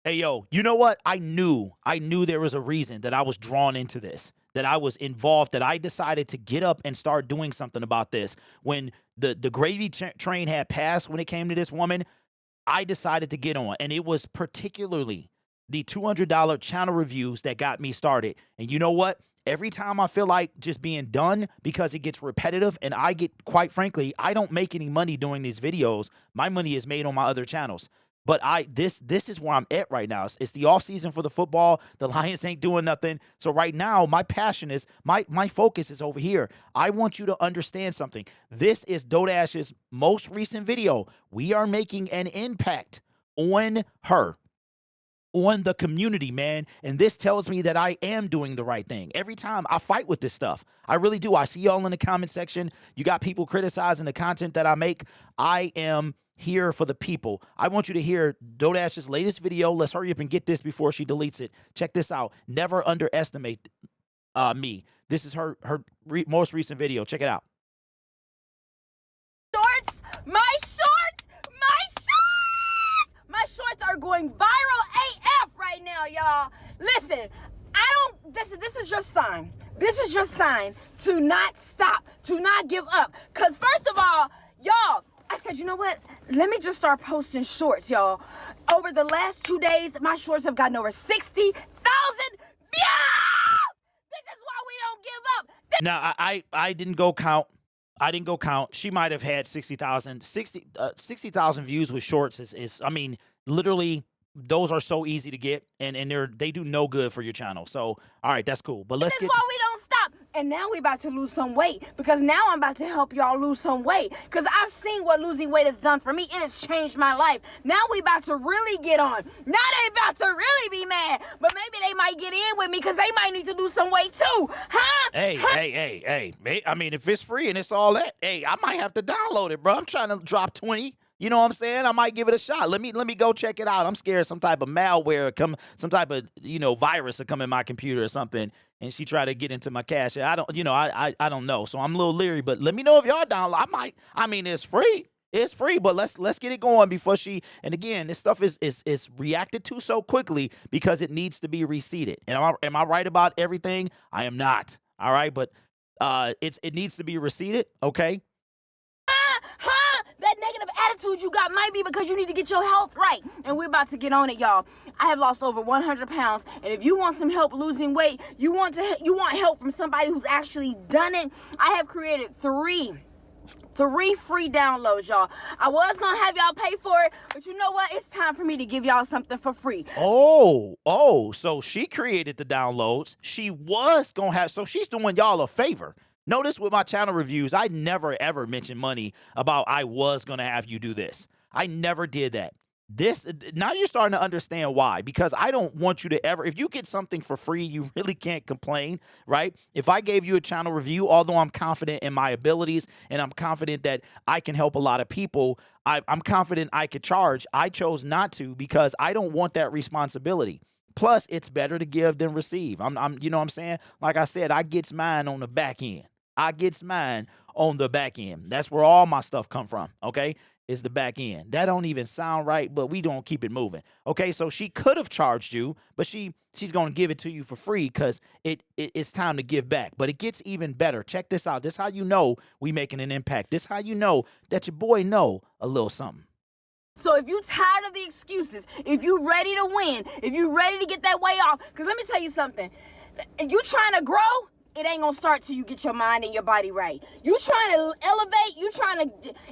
Hey, yo, you know what? I knew there was a reason that I was drawn into this, that I was involved, that I decided to get up and start doing something about this. When the gravy train had passed when it came to this woman, I decided to get on. And it was particularly the $200 channel reviews that got me started. And you know what? Every time I feel like just being done because it gets repetitive, and I get, quite frankly, I don't make any money doing these videos. My money is made on my other channels. But this is where I'm at right now. It's the off season for the football. The Lions ain't doing nothing. So right now, my passion is, my focus is over here. I want you to understand something. This is Dodash's most recent video. We are making an impact on her, on the community, man. And this tells me that I am doing the right thing. Every time I fight with this stuff, I really do. I see y'all in the comment section. You got people criticizing the content that I make. I am here for the people. I want you to hear Dodash's latest video. Let's hurry up and get this before she deletes it. Check this out. Never underestimate me. This is her most recent video. Check it out. Shorts, my shorts are going viral AF right now, y'all. Listen, this is your sign. This is your sign to not stop, to not give up. Cause first of all, y'all, I said, you know what? Let me just start posting shorts, y'all. Over the last 2 days, my shorts have gotten over 60,000 views. This is why we don't give up. Now, I didn't go count. I didn't go count. She might have had 60,000 views with shorts. Is I mean, literally, those are so easy to get, and they do no good for your channel. So, all right, that's cool. But let's get. This is why we don't stop. And now we about to lose some weight, because now I'm about to help y'all lose some weight, because I've seen what losing weight has done for me. It has changed my life. Now we about to really get on. Now they about to really be mad, but maybe they might get in with me because they might need to lose some weight too, huh? Hey. I mean, if it's free and it's all that, hey, I might have to download it, bro. I'm trying to drop 20. You know what I'm saying? I might give it a shot. Let me go check it out. I'm scared some type of malware some type of, virus will come in my computer or something, and she try to get into my cache. I don't know. So I'm a little leery, but let me know if y'all download. I mean, it's free. It's free, but let's get it going before she, and again, this stuff is reacted to so quickly because it needs to be reseeded. And am I right about everything? I am not. All right, but it needs to be reseeded, okay? That negative attitude you got might be because you need to get your health right. And we're about to get on it, y'all. I have lost over 100 pounds. And if you want some help losing weight, you want help from somebody who's actually done it, I have created three free downloads, y'all. I was gonna have y'all pay for it, but you know what? It's time for me to give y'all something for free. Oh, so she created the downloads. She was gonna have, so she's doing y'all a favor. Notice with my channel reviews, I never ever mentioned money about I was going to have you do this. I never did that. Now you're starting to understand why, because I don't want you to ever, if you get something for free, you really can't complain, right? If I gave you a channel review, although I'm confident in my abilities and I'm confident that I can help a lot of people, I'm confident I could charge. I chose not to because I don't want that responsibility. Plus, it's better to give than receive. You know what I'm saying? Like I said, I gets mine on the back end. That's where all my stuff come from, okay? Is the back end. That don't even sound right, but we don't keep it moving. Okay, so she could have charged you, but she's going to give it to you for free because it's time to give back. But it gets even better. Check this out. This is how you know we making an impact. This is how you know that your boy know a little something. So if you tired of the excuses, if you ready to win, if you ready to get that weight off, because let me tell you something. You trying to grow? It ain't gonna start till you get your mind and your body right. You trying to elevate,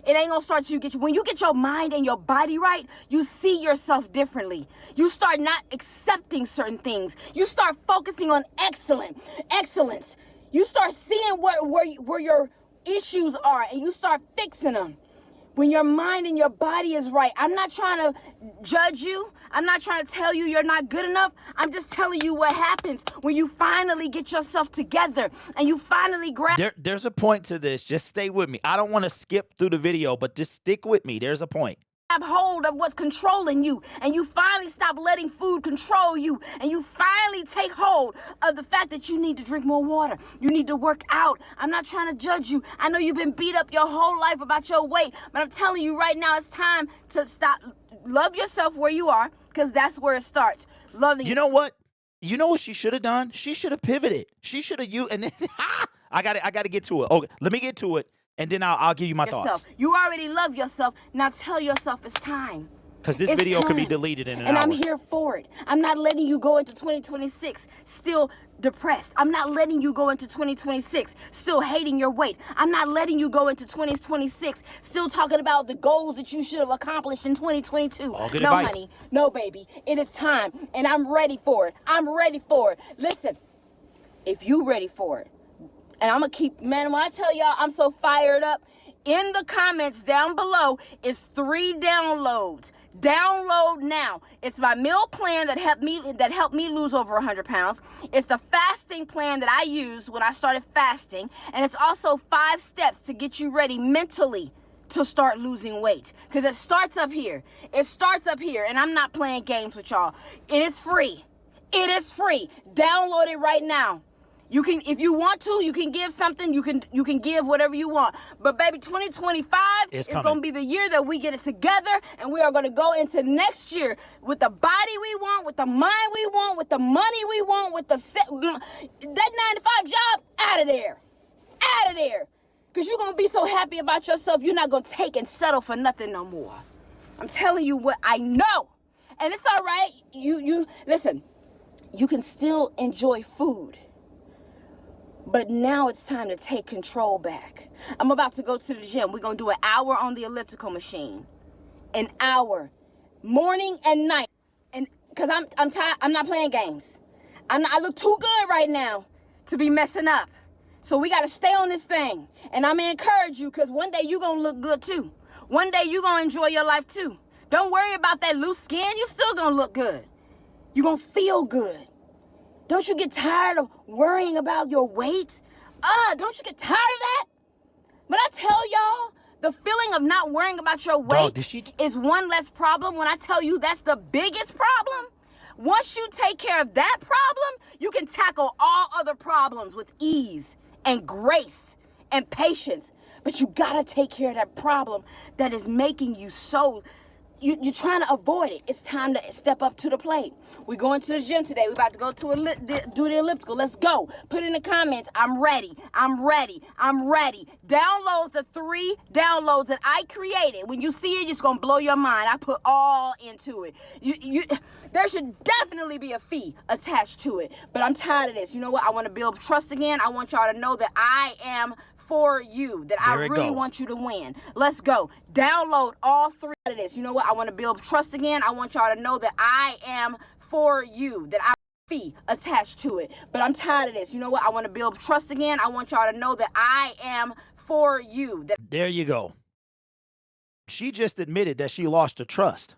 it ain't gonna start till when you get your mind and your body right, you see yourself differently. You start not accepting certain things. You start focusing on excellence. You start seeing where your issues are and you start fixing them. When your mind and your body is right. I'm not trying to judge you. I'm not trying to tell you you're not good enough. I'm just telling you what happens when you finally get yourself together and you finally grab. There's a point to this. Just stay with me. I don't want to skip through the video, but just stick with me. There's a point. Hold of what's controlling you, and you finally stop letting food control you, and you finally take hold of the fact that you need to drink more water, you need to work out. I'm not trying to judge you. I know you've been beat up your whole life about your weight, but I'm telling you right now, it's time to stop. Love yourself where you are, because that's where it starts. Loving You know what? You know what she should have done? She should have pivoted. She should have used, and then I got to get to it. Okay, let me get to it, and then I'll give you my yourself. thoughts. You already love yourself. Now tell yourself it's time. Because this It's video could be time. deleted in an And hour. I'm here for it. I'm not letting you go into 2026 still depressed. I'm not letting you go into 2026 still hating your weight. I'm not letting you go into 2026 still talking about the goals that you should have accomplished in 2022. All good no, advice. honey. No, baby. It is time. And I'm ready for it. I'm ready for it. Listen, if you ready for it, and I'm going to keep, man, when I tell y'all I'm so fired up, in the comments down below is 3 downloads. Download now. It's my meal plan that helped me lose over 100 pounds. It's the fasting plan that I used when I started fasting. And it's also 5 steps to get you ready mentally to start losing weight. Because it starts up here. It starts up here. And I'm not playing games with y'all. It is free. It is free. Download it right now. You can, if you want to, you can give something. You can give whatever you want. But baby, 2025 is going to be the year that we get it together, and we are going to go into next year with the body we want, with the mind we want, with the money we want, with the that 9-to-5 job out of there, out of there, because you're going to be so happy about yourself. You're not going to take and settle for nothing no more. I'm telling you what I know, and it's all right. You listen. You can still enjoy food. But now it's time to take control back. I'm about to go to the gym. We're going to do an hour on the elliptical machine. An hour. Morning and night. And because I'm tired. I'm not playing games. I look too good right now to be messing up. So we got to stay on this thing. And I'm going to encourage you, because one day you're going to look good too. One day you're going to enjoy your life too. Don't worry about that loose skin. You're still going to look good. You're going to feel good. Don't you get tired of worrying about your weight? Don't you get tired of that? But I tell y'all, the feeling of not worrying about your weight is one less problem. When I tell you that's the biggest problem, once you take care of that problem, you can tackle all other problems with ease and grace and patience. But you gotta take care of that problem that is making you so... You're trying to avoid it. It's time to step up to the plate. We're going to the gym today. We're about to go to do the elliptical. Let's go. Put in the comments, I'm ready. I'm ready. I'm ready. Download the 3 downloads that I created. When you see it, it's going to blow your mind. I put all into it. There should definitely be a fee attached to it. But I'm tired of this. You know what? I want to build trust again. I want y'all to know that I am for you, that I really want you to win. Let's go. Download all 3 of this. You know what? I want to build trust again. I want y'all to know that I am for you, that I fee attached to it. But I'm tired of this. You know what? I want to build trust again. I want y'all to know that I am for you. There you go. She just admitted that she lost her trust.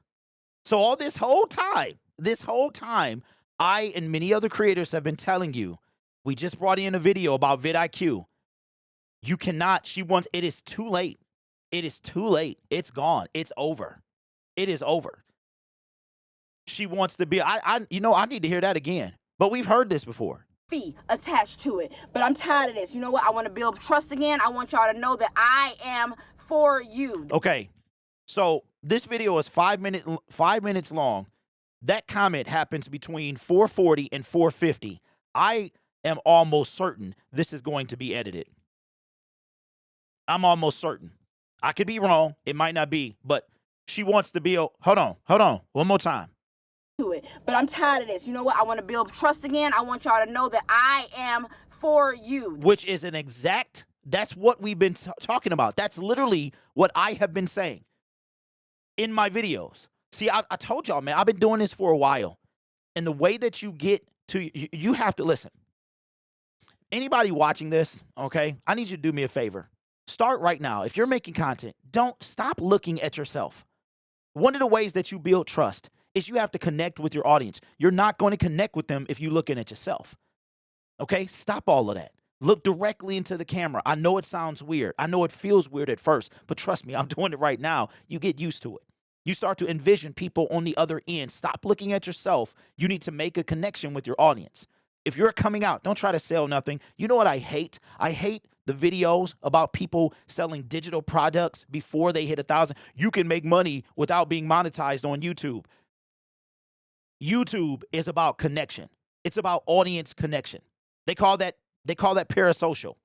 So all this whole time, I and many other creators have been telling you, we just brought in a video about vidIQ. You cannot, it is too late. It is too late. It's gone. It's over. It is over. She wants to be, I need to hear that again. But we've heard this before. Fee attached to it. But I'm tired of this. You know what? I want to build trust again. I want y'all to know that I am for you. Okay. So this video is 5 minutes long. That comment happens between 4:40 and 4:50. I am almost certain this is going to be edited. I'm almost certain. I could be wrong. It might not be, but she wants to be. Hold on. One more time. To it. But I'm tired of this. You know what? I want to build trust again. I want y'all to know that I am for you. Which is that's what we've been talking about. That's literally what I have been saying in my videos. See, I told y'all, man, I've been doing this for a while. And the way that you get to, you have to listen. Anybody watching this, okay, I need you to do me a favor. Start right now. If you're making content, don't stop looking at yourself. One of the ways that you build trust is you have to connect with your audience. You're not going to connect with them if you're looking at yourself. Okay? Stop all of that. Look directly into the camera. I know it sounds weird. I know it feels weird at first, but trust me, I'm doing it right now. You get used to it. You start to envision people on the other end. Stop looking at yourself. You need to make a connection with your audience. If you're coming out, don't try to sell nothing. You know what I hate? I hate the videos about people selling digital products before they hit 1,000. You can make money without being monetized on YouTube. YouTube is about connection. It's about audience connection. They call that parasocial.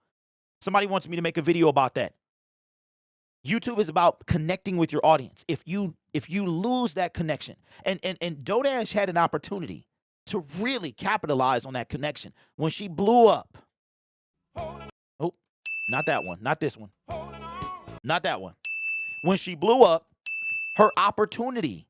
Somebody wants me to make a video about that. YouTube is about connecting with your audience. If you lose that connection, and Dodash had an opportunity to really capitalize on that connection when she blew up. Oh, not that one, not this one, not that one. When she blew up, her opportunity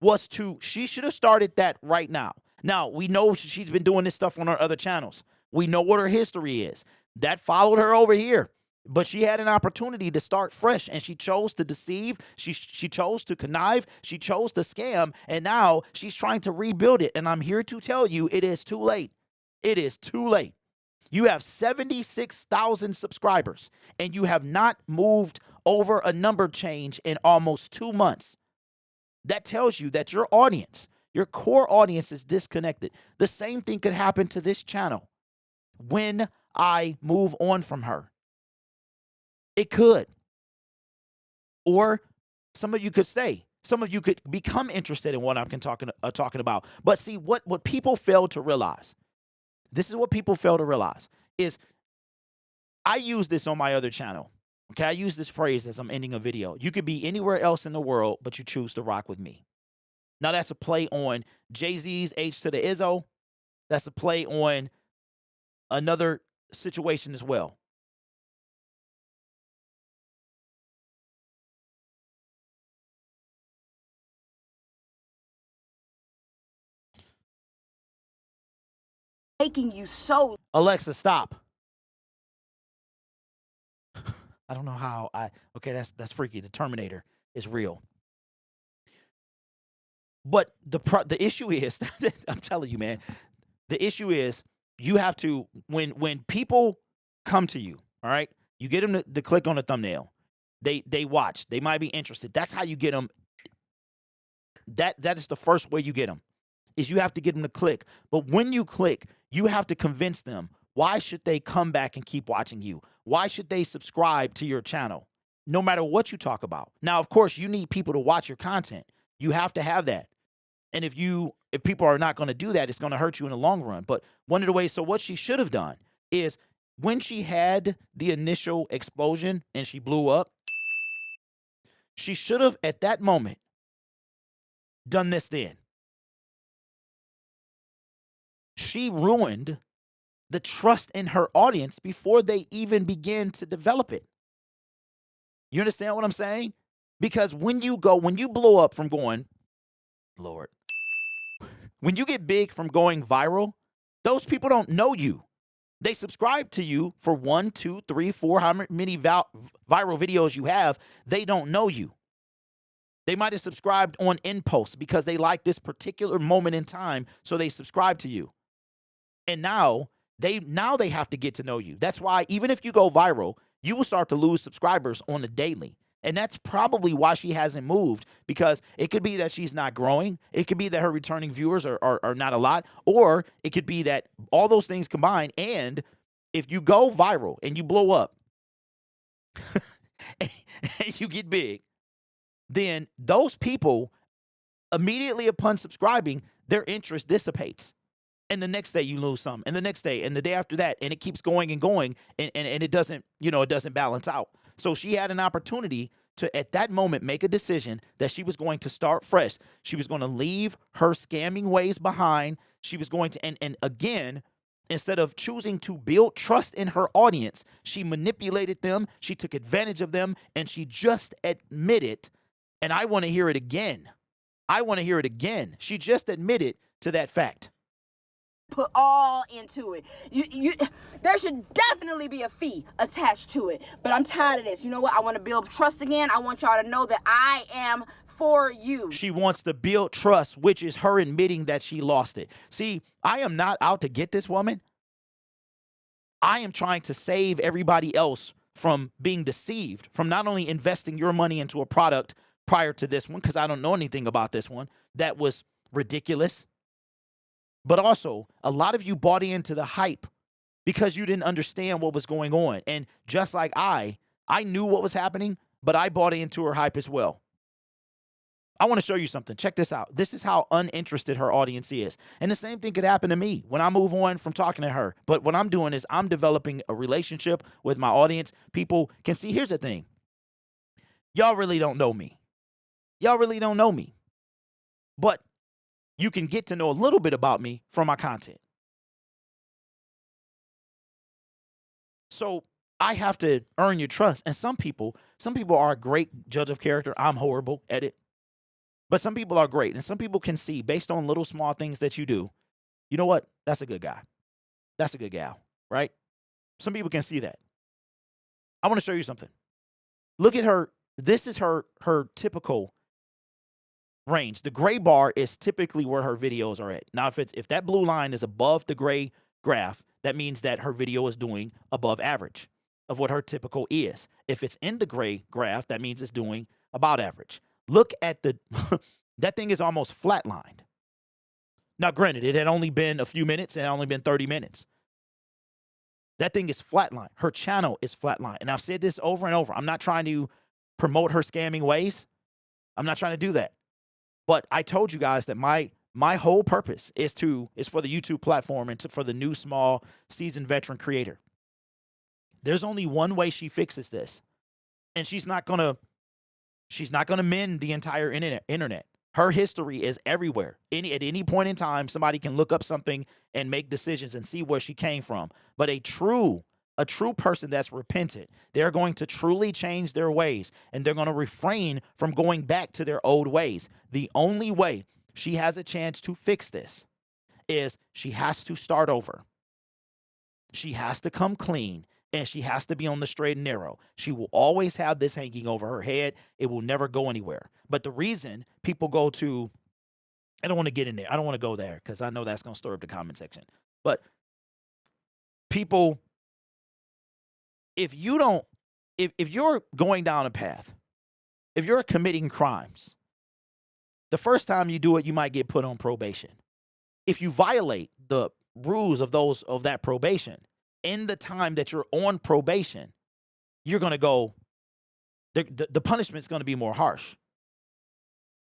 was she should have started that right now. Now, we know she's been doing this stuff on her other channels. We know what her history is. That followed her over here. But she had an opportunity to start fresh, and she chose to deceive. She chose to connive. She chose to scam, and now she's trying to rebuild it. And I'm here to tell you, it is too late. It is too late. You have 76,000 subscribers, and you have not moved over a number change in almost 2 months. That tells you that your audience, your core audience, is disconnected. The same thing could happen to this channel when I move on from her. It could. Or some of you could stay. Some of you could become interested in what I'm talking about. But see, what people fail to realize, this is what people fail to realize, is I use this on my other channel. Okay, I use this phrase as I'm ending a video. You could be anywhere else in the world, but you choose to rock with me. Now, that's a play on Jay-Z's H to the Izzo. That's a play on another situation as well. Making you so. Alexa, stop. I don't know how okay, that's freaky. The Terminator is real. But the issue is, I'm telling you, man, the issue is you have to, when people come to you, all right, you get them to click on the thumbnail. They watch. They might be interested. That's how you get them. That is the first way you get them, is you have to get them to click. But when you click, you have to convince them, why should they come back and keep watching you? Why should they subscribe to your channel, no matter what you talk about? Now, of course, you need people to watch your content. You have to have that. And if people are not going to do that, it's going to hurt you in the long run. But one of the ways, so what she should have done is, when she had the initial explosion and she blew up, she should have, at that moment, done this then. She ruined the trust in her audience before they even begin to develop it. You understand what I'm saying? Because when you blow up from going, Lord, when you get big from going viral, those people don't know you. They subscribe to you for 1, 2, 3, 4, how many viral videos you have. They don't know you. They might have subscribed on in posts because they like this particular moment in time, so they subscribe to you. And now they have to get to know you. That's why even if you go viral, you will start to lose subscribers on the daily. And that's probably why she hasn't moved, because it could be that she's not growing. It could be that her returning viewers are not a lot, or it could be that all those things combined. And if you go viral and you blow up and you get big, then those people, immediately upon subscribing, their interest dissipates. And the next day you lose some, and the next day, and the day after that, and it keeps going and going, and it doesn't, it doesn't balance out. So she had an opportunity to, at that moment, make a decision that she was going to start fresh. She was going to leave her scamming ways behind. She was going to, and again, instead of choosing to build trust in her audience, she manipulated them, she took advantage of them, and she just admitted, and I want to hear it again. I want to hear it again. She just admitted to that fact. Put all into it. There should definitely be a fee attached to it. But I'm tired of this. You know what? I want to build trust again. I want y'all to know that I am for you. She wants to build trust, which is her admitting that she lost it. See, I am not out to get this woman. I am trying to save everybody else from being deceived, from not only investing your money into a product prior to this one, because I don't know anything about this one, that was ridiculous. But also, a lot of you bought into the hype because you didn't understand what was going on. And just like I knew what was happening, but I bought into her hype as well. I want to show you something. Check this out. This is how uninterested her audience is. And the same thing could happen to me when I move on from talking to her. But what I'm doing is I'm developing a relationship with my audience. People can see, here's the thing. Y'all really don't know me. Y'all really don't know me. But you can get to know a little bit about me from my content. So I have to earn your trust. And some people are a great judge of character. I'm horrible at it. But some people are great. And some people can see, based on little small things that you do, you know what? That's a good guy. That's a good gal, right? Some people can see that. I want to show you something. Look at her. This is her typical range. The gray bar is typically where her videos are at. Now, if that blue line is above the gray graph, that means that her video is doing above average of what her typical is. If it's in the gray graph, that means it's doing about average. Look at the, that thing is almost flatlined. Now, granted, it had only been a few minutes. It had only been 30 minutes. That thing is flatlined. Her channel is flatlined. And I've said this over and over. I'm not trying to promote her scamming ways. I'm not trying to do that. But I told you guys that my whole purpose is for the YouTube platform and for the new, small, seasoned veteran creator. There's only one way she fixes this. And she's not gonna mend the entire internet. Her history is everywhere. At any point in time, somebody can look up something and make decisions and see where she came from. But a true person that's repentant, they're going to truly change their ways, and they're going to refrain from going back to their old ways. The only way she has a chance to fix this is she has to start over. She has to come clean. And she has to be on the straight and narrow. She will always have this hanging over her head. It will never go anywhere. But the reason people go to, I don't want to get in there. I don't want to go there because I know that's going to stir up the comment section. But people, if you're going down a path, if you're committing crimes, the first time you do it, you might get put on probation. If you violate the rules of that probation, in the time that you're on probation, you're going to go, the punishment's going to be more harsh,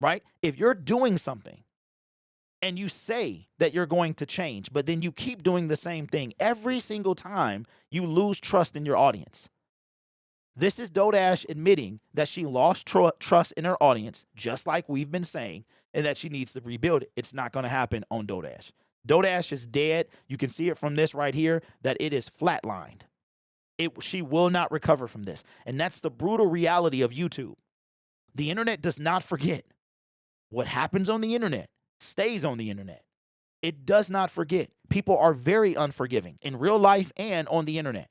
right? If you're doing something and you say that you're going to change, but then you keep doing the same thing every single time, you lose trust in your audience. This is Dodash admitting that she lost trust in her audience, just like we've been saying, and that she needs to rebuild it. It's not going to happen on Dodash. Dodash is dead. You can see it from this right here, that it is flatlined. She will not recover from this. And that's the brutal reality of YouTube. The internet does not forget. What happens on the internet stays on the internet. It does not forget. People are very unforgiving in real life and on the internet.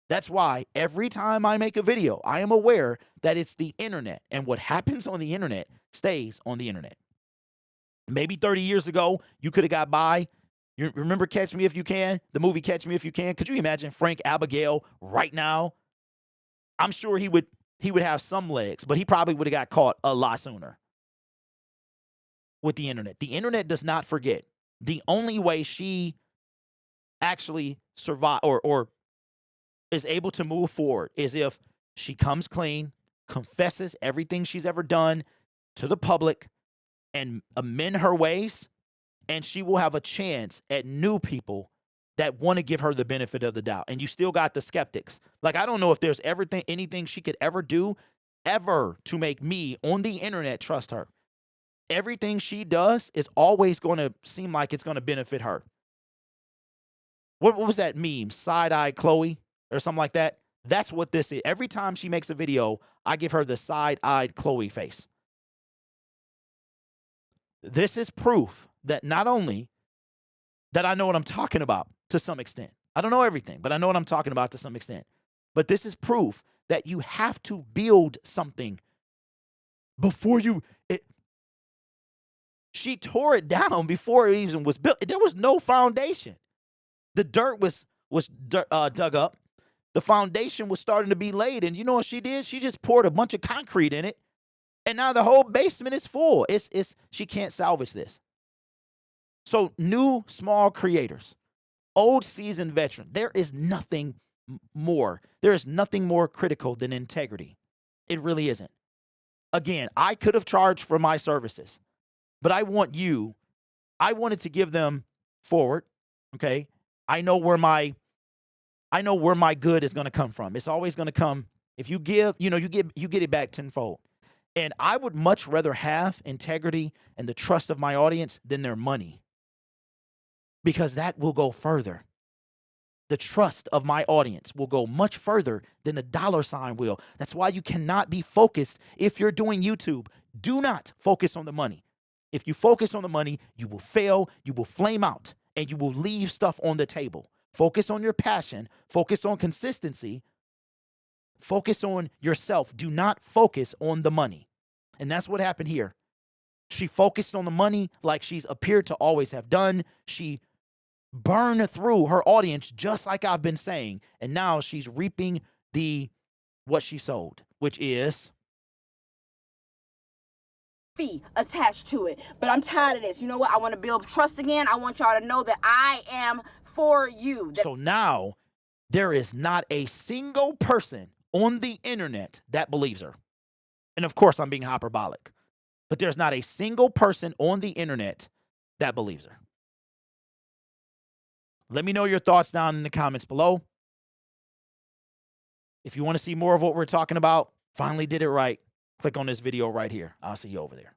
That's why every time I make a video, I am aware that it's the internet, and what happens on the internet stays on the internet. Maybe 30 years ago, you could have got by. You remember Catch Me If You Can? The movie Catch Me If You Can? Could you imagine Frank Abagnale right now? I'm sure he would have some legs, but he probably would have got caught a lot sooner with the internet. The internet does not forget. The only way she actually survive or is able to move forward is if she comes clean, confesses everything she's ever done to the public, and amend her ways, and she will have a chance at new people that want to give her the benefit of the doubt. And you still got the skeptics. Like, I don't know if there's anything she could ever do ever to make me on the internet trust her. Everything she does is always going to seem like it's going to benefit her. What was that meme? Side-eyed Chloe or something like that? That's what this is. Every time she makes a video, I give her the side-eyed Chloe face. This is proof that not only that I know what I'm talking about to some extent. I don't know everything, but I know what I'm talking about to some extent. But this is proof that you have to build something before she tore it down before it even was built. There was no foundation. The dirt was dug up. The foundation was starting to be laid. And you know what she did? She just poured a bunch of concrete in it. And now the whole basement is full. She can't salvage this. So new small creators, old seasoned veteran, there is nothing more. There is nothing more critical than integrity. It really isn't. Again, I could have charged for my services, but I wanted to give them forward. Okay. I know where my good is going to come from. It's always going to come. If you give, you get it back tenfold. And I would much rather have integrity and the trust of my audience than their money, because that will go further. The trust of my audience will go much further than a dollar sign will. That's why you cannot be focused if you're doing YouTube. Do not focus on the money. If you focus on the money, you will fail, you will flame out, and you will leave stuff on the table. Focus on your passion, focus on consistency, focus on yourself. Do not focus on the money. And that's what happened here. She focused on the money like she's appeared to always have done. She burned through her audience, just like I've been saying. And now she's reaping what she sowed, which is fee attached to it. But I'm tired of this. You know what? I want to build trust again. I want y'all to know that I am for you. So now there is not a single person on the internet that believes her. And of course, I'm being hyperbolic, but there's not a single person on the internet that believes her. Let me know your thoughts down in the comments below. If you want to see more of what we're talking about, finally did it right, click on this video right here. I'll see you over there.